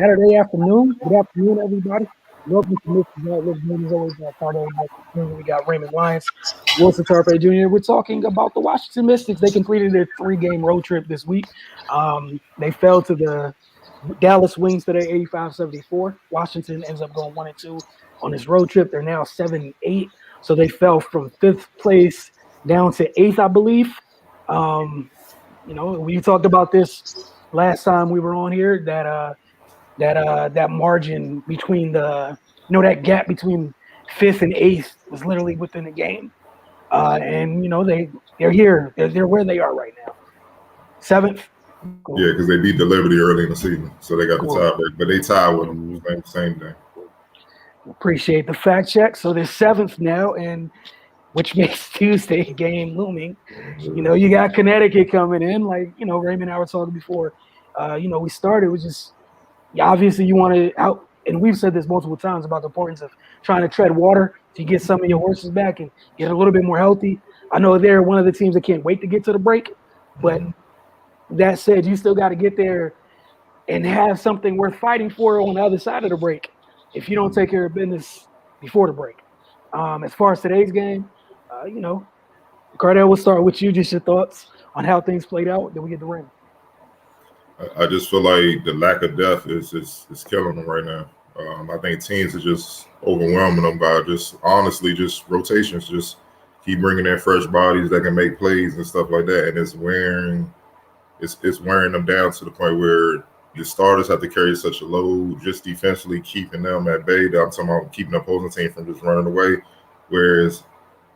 Saturday afternoon. Good afternoon, everybody. Welcome to Mr. Look Good as always. Part of we got Raymond Lyons, Wilson Tarpe Jr. We're talking about the Washington Mystics. They completed their 3-game road trip this week. They fell to the Dallas Wings today, 85-74. Washington ends up going 1-2 on this road trip. They're now 7-8. So they fell from fifth place down to eighth, I believe. We talked about this last time we were on here that margin between that gap between fifth and eighth was literally within a game. And they're here. They're where they are right now. Seventh. Cool. Yeah, because they beat the Liberty early in the season, so they got the tiebreak. But they tied with them. Same thing. Appreciate the fact check. So they're seventh now, and which makes Tuesday game looming. You got Connecticut coming in, like Raymond and I were talking before. We started with just obviously you want to out, and we've said this multiple times about the importance of trying to tread water to get some of your horses back and get a little bit more healthy. I know they're one of the teams that can't wait to get to the break, but that said, you still got to get there and have something worth fighting for on the other side of the break if you don't take care of business before the break. As far as today's game, Cardell, we'll start with you. Just your thoughts on how things played out. Then we get the ring. I just feel like the lack of depth is killing them right now. I think teams are just overwhelming them by just rotations. Just keep bringing in fresh bodies that can make plays and stuff like that, and it's wearing them down to the point where the starters have to carry such a load just defensively, keeping them at bay. I'm talking about keeping the opposing team from just running away. Whereas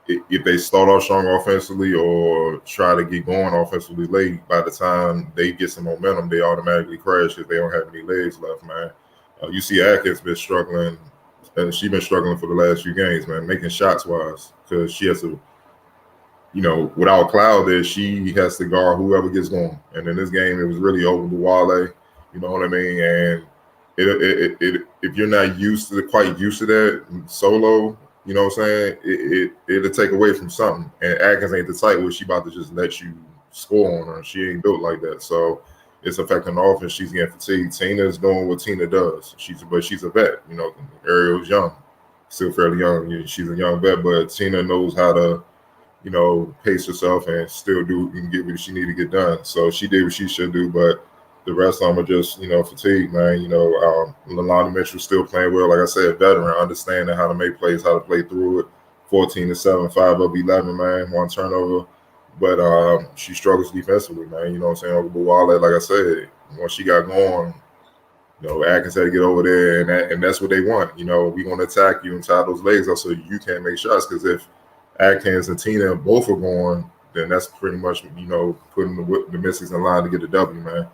if they start off strong offensively or try to get going offensively late, by the time they get some momentum, they automatically crash if they don't have any legs left, man. You see Atkins been struggling, and she's been struggling for the last few games, man, making shots wise, because she has to, without Cloud there, she has to guard whoever gets going. And in this game, it was really over to Wale, you know what I mean? And if you're not quite used to that solo, you know what I'm saying? It'll take away from something. And Atkins ain't the type where she about to just let you score on her. She ain't built like that. So it's affecting the offense. She's getting fatigued. Tina's doing what Tina does. She's a vet. Ariel's young, still fairly young. She's a young vet, but Tina knows how to, pace herself and still do and get what she need to get done. So she did what she should do, but the rest of them are just, fatigued, man. Lalana Mitchell still playing well. Like I said, veteran, understanding how to make plays, how to play through it. 14-7, 5 of 11, man. 1 turnover. But she struggles defensively, man. You know what I'm saying? Over Wale, like I said, once she got going, Atkins had to get over there, and that's what they want. We're going to attack you and tie those legs up so you can't make shots. Because if Atkins and Tina both are going, then that's pretty much, putting the Mystics in line to get the W, man.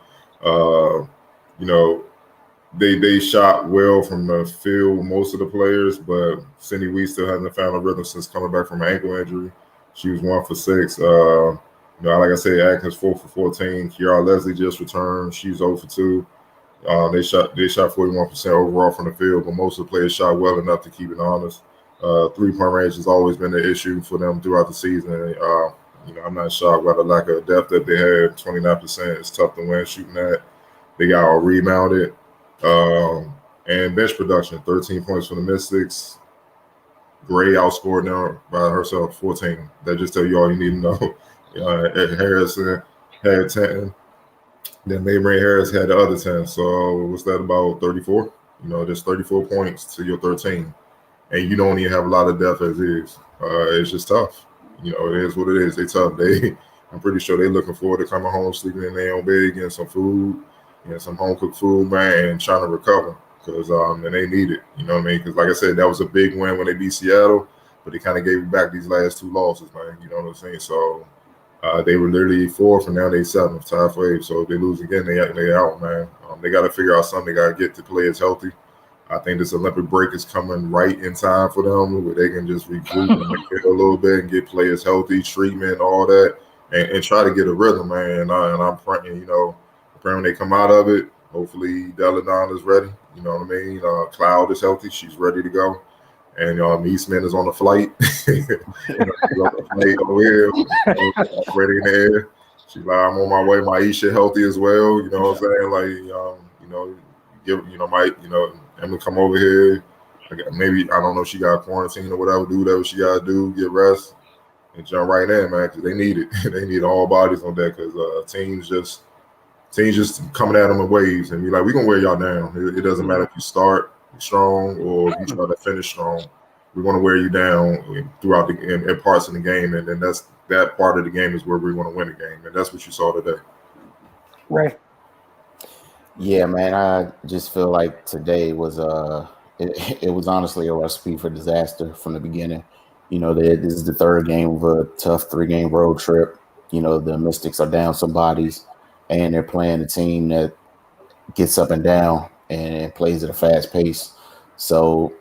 They shot well from the field, most of the players, but Cindy Wee still hasn't found a rhythm since coming back from an ankle injury. She was 1 for 6. Like I said, Atkins 4 for 14. Kiara Leslie just returned. She's 0 for 2. They shot 41% overall from the field, but most of the players shot well enough to keep it honest. 3-point range has always been an issue for them throughout the season. I'm not shocked by the lack of depth that they had. 29%. It's tough to win shooting that. They got all rebounded. And bench production, 13 points for the Mystics. Gray outscored them by herself, 14. That just tell you all you need to know. Harrison had 10. Then Mabry Harris had the other 10. So what's that, about 34? Just 34 points to your 13. And you don't even have a lot of depth as is. It's just tough. It is what it is. They tough. I'm pretty sure they're looking forward to coming home, sleeping in their own bed, getting some food, some home cooked food, man, and trying to recover because and they need it. You know what I mean? Because like I said, that was a big win when they beat Seattle, but they kind of gave it back these last 2 losses, man. You know what I'm saying? So they were literally 4th, and now they 7th, tied for 8th. So if they lose again, they out, man. They got to figure out something. They got to get the players healthy. I think this Olympic break is coming right in time for them, where they can just regroup and a little bit and get players healthy, treatment, all that, and try to get a rhythm, man. And I'm praying, when they come out of it, hopefully Deladon is ready. You know what I mean? Cloud is healthy; she's ready to go. And Eastman is on the flight. She's on the flight over here, ready in the air. She's like, I'm on my way. Maisha healthy as well. You know what I'm saying? Like, might Emma come over here. Maybe I don't know. She got quarantine or whatever. Do whatever she gotta do. Get rest and jump right in, man. Because they need it. They need all bodies on deck. Because teams just coming at them in waves and be like, we gonna wear y'all down. It doesn't matter if you start strong or if you try to finish strong. We're gonna wear you down throughout in parts of the game, and then that part of the game is where we want to win the game, and that's what you saw today. Right. Yeah, man. I just feel like today was it was honestly a recipe for disaster from the beginning. This is the third game of a tough 3-game road trip. The Mystics are down some bodies, and they're playing a team that gets up and down and plays at a fast pace. So,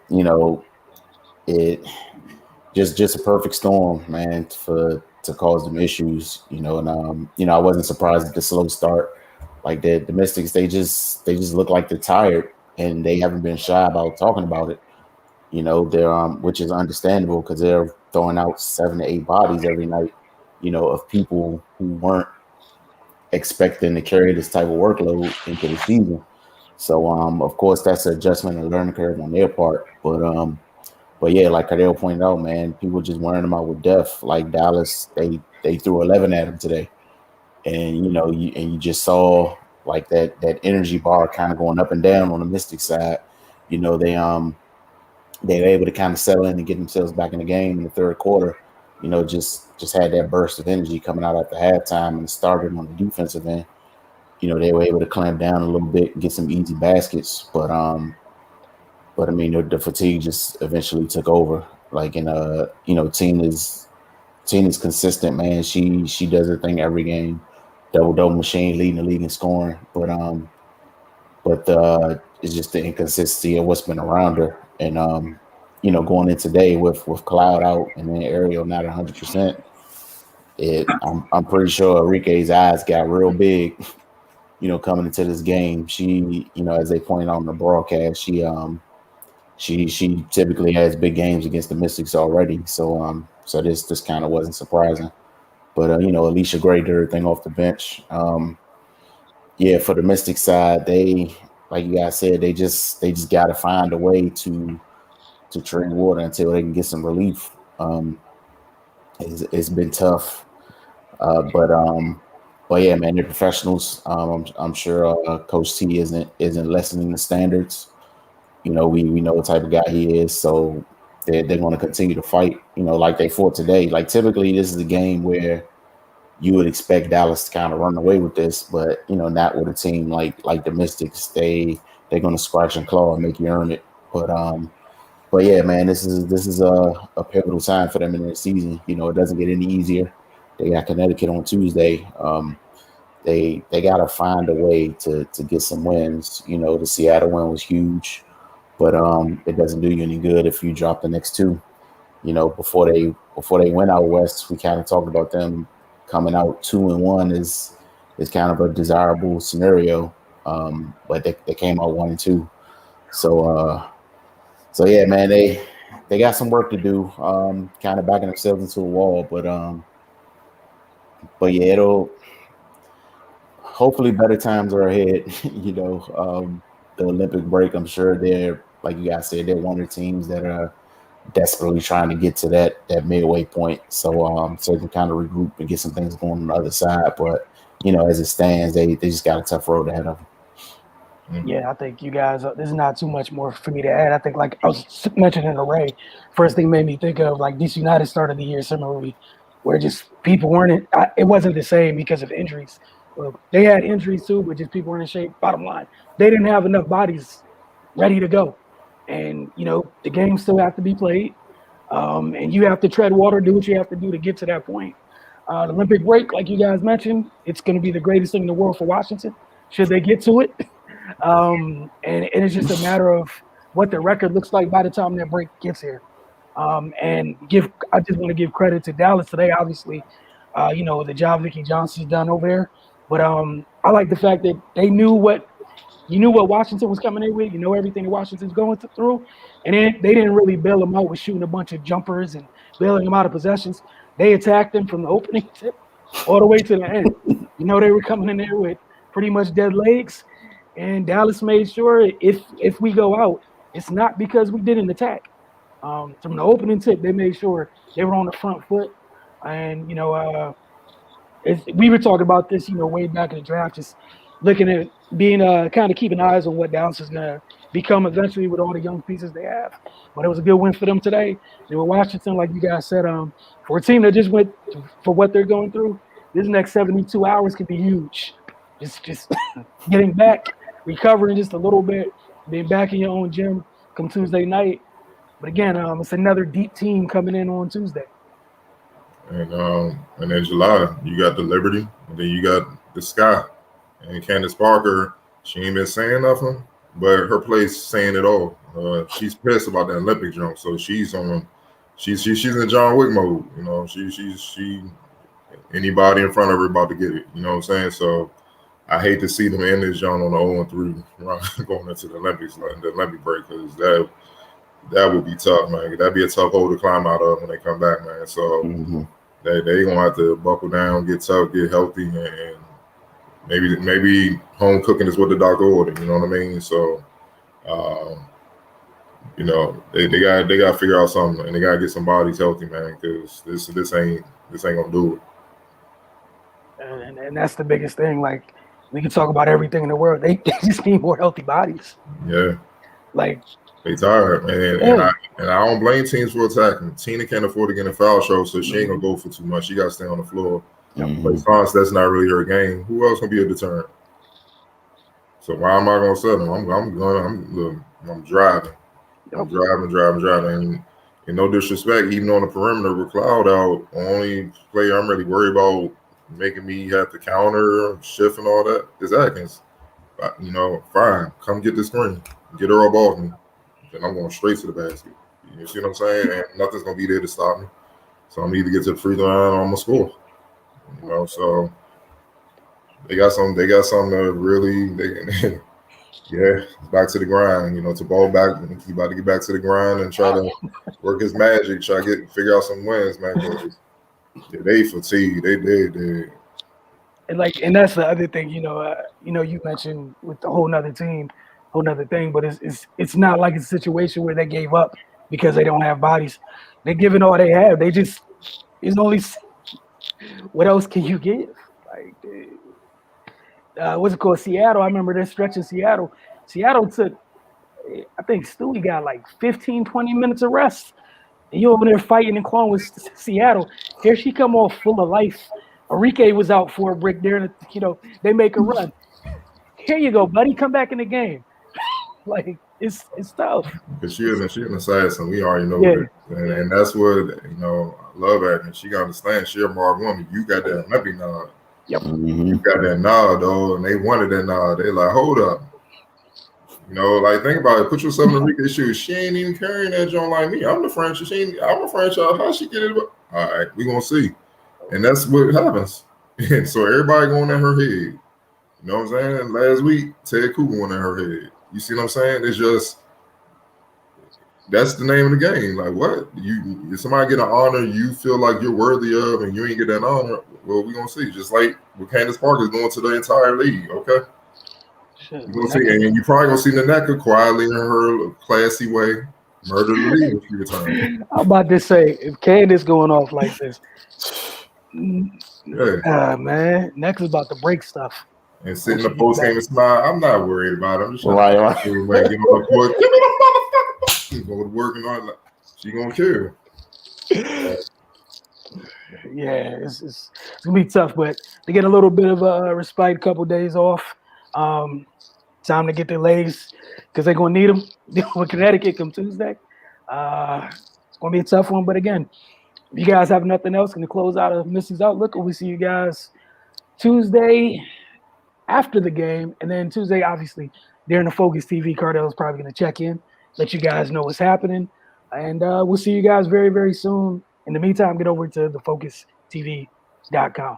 it just a perfect storm, man, to cause them issues, and I wasn't surprised at the slow start. Like the Mystics, they just look like they're tired, and they haven't been shy about talking about it. They're which is understandable because they're throwing out 7 to 8 bodies every night, of people who weren't expecting to carry this type of workload into the season. So of course that's an adjustment and learning curve on their part. But yeah, like Cardell pointed out, man, people just wearing them out with death. Like Dallas, they threw 11 at them today. And you just saw like that energy bar kind of going up and down on the Mystic side. They were able to kind of settle in and get themselves back in the game in the third quarter. Just had that burst of energy coming out after halftime and started on the defensive end. They were able to clamp down a little bit and get some easy baskets, but I mean the fatigue just eventually took over. Like Tina is consistent, man. She does her thing every game. Double machine, leading the league in scoring, but it's just the inconsistency of what's been around her. And going in today with Cloud out and then Ariel not 100%, I'm pretty sure Enrique's eyes got real big, coming into this game. She, as they pointed out on the broadcast, she typically has big games against the Mystics already. So this kind of wasn't surprising. But Alicia Gray did her thing off the bench. For the Mystic side, they, like you guys said, they just got to find a way to tread water until they can get some relief. It's been tough, but yeah, man, they're professionals. I'm sure Coach T isn't lessening the standards. We know what type of guy he is, so they're going to continue to fight. Like they fought today. Like typically, this is a game where you would expect Dallas to kind of run away with this, but not with a team like the Mystics. They're going to scratch and claw and make you earn it. But yeah, man, this is a pivotal time for them in their season. It doesn't get any easier. They got Connecticut on Tuesday. They got to find a way to get some wins. The Seattle win was huge, but it doesn't do you any good if you drop the next two. Before they went out west, we kind of talked about them coming out 2-1 is kind of a desirable scenario, but they came out 1-2. So yeah, man, they got some work to do, kind of backing themselves into a wall, but yeah, it'll hopefully better times are ahead. The Olympic break, I'm sure they're, like you guys said, they're one of the teams that are desperately trying to get to that midway point. So they can kind of regroup and get some things going on the other side. But as it stands, they just got a tough road ahead of them. Yeah, I think you guys, there's not too much more for me to add. I think, like I was mentioning Array, first thing made me think of like DC United started the year similarly, where just people weren't, it wasn't the same because of injuries. Well, they had injuries too, but just people weren't in shape. Bottom line, they didn't have enough bodies ready to go. And, the games still have to be played. And you have to tread water, do what you have to do to get to that point. The Olympic break, like you guys mentioned, it's going to be the greatest thing in the world for Washington, should they get to it. And it's just a matter of what the record looks like by the time that break gets here. I just want to give credit to Dallas today, obviously, the job Vicky Johnson's done over there. But I like the fact that they knew what Washington was coming in with, everything that Washington's going through. And then they didn't really bail them out with shooting a bunch of jumpers and bailing them out of possessions. They attacked them from the opening tip all the way to the end. They were coming in there with pretty much dead legs. And Dallas made sure if we go out, it's not because we didn't attack. From the opening tip, they made sure they were on the front foot. And, we were talking about this, way back in the draft, just looking at being kind of keeping eyes on what Dallas is going to become eventually with all the young pieces they have. But it was a good win for them today. They were Washington, like you guys said, for a team that just went for what they're going through, this next 72 hours could be huge. Just getting back, recovering just a little bit, being back in your own gym come Tuesday night. But again, it's another deep team coming in on Tuesday. And in July, you got the Liberty, and then you got the Sky. And Candace Parker, she ain't been saying nothing, but her play's saying it all. She's pissed about that Olympic jump, so she's in John Wick mode. She anybody in front of her about to get it. You know what I'm saying? So I hate to see them end this jump on the 0-3 going into the Olympics, like the Olympic break, because that would be tough, man. That'd be a tough hole to climb out of when they come back, man. So they gonna have to buckle down, get tough, get healthy, and maybe home cooking is what the doctor ordered. You know what I mean? So, they got to figure out something, and they got to get some bodies healthy, man, because this ain't gonna do it. And that's the biggest thing. Like, we can talk about everything in the world. They just need more healthy bodies. Yeah. Like, they tired, man. And I don't blame teams for attacking. Tina can't afford to get in a foul show, so she ain't gonna go for too much. She gotta stay on the floor. But as far as that's not really her game, who else gonna be a deterrent? So why am I gonna settle? I'm driving. I'm driving. And no disrespect, even on the perimeter with Cloud out, the only player I'm really worried about making me have to counter, shift, and all that is Atkins. Fine, come get the screen, get her up off me, then I'm going straight to the basket. You see what I'm saying? And nothing's gonna be there to stop me. So I'm either get to the free throw line or I'm gonna score. So they got something to really back to the grind, to ball back. He about to get back to the grind and try to work his magic, figure out some wins, man. They fatigued. They did. And that's the other thing, you mentioned with the whole nother team, whole nother thing, but it's not like it's a situation where they gave up because they don't have bodies. They're giving all they have. It's only, what else can you give? Like, what's it called? Seattle. I remember that stretch in Seattle. Seattle took, I think Stewie got like 15, 20 minutes of rest. And you over there fighting and clawing with Seattle. Here she come off full of life. Enrique was out for a break there, and they make a run. Here you go, buddy. Come back in the game. Like, it's tough. Because she an assassin. We already know that. And that's what, I love her. And she got to understand, she a marked woman. You got that Olympic nod. Yep. You got that nod, though, and they wanted that nod. They like, hold up. Think about it. Put yourself in Enrique's shoes. She ain't even carrying that joint like me. I'm the franchise. I'm a franchise. How she get it? All right, we gonna see. And that's what happens. So everybody going in her head. You know what I'm saying? Last week, Ted Cooper went in her head. You see what I'm saying? It's just, that's the name of the game. Like, what? If somebody get an honor you feel like you're worthy of and you ain't get that honor, well, we're going to see. Just like what Candace Parker is doing to the entire league, okay? You're gonna see, and you're probably going to see Nneka quietly in her classy way murder the league a few times. I'm about to say, if Candace going off like this, man, Nneka's about to break stuff. And sit in the post game and smile. I'm not worried about it. I'm just right. Give me the motherfucker. She's going to work and all that. She gonna kill. Yeah, it's gonna be tough, but they get a little bit of a respite, couple days off. Time to get their legs because they're gonna need them. With Connecticut come Tuesday, it's gonna be a tough one. But again, if you guys have nothing else, gonna close out of Missy's Outlook, and we see you guys Tuesday after the game, and then Tuesday, obviously, during the Focus TV, Cardell's probably going to check in, let you guys know what's happening, and we'll see you guys very, very soon. In the meantime, get over to thefocustv.com.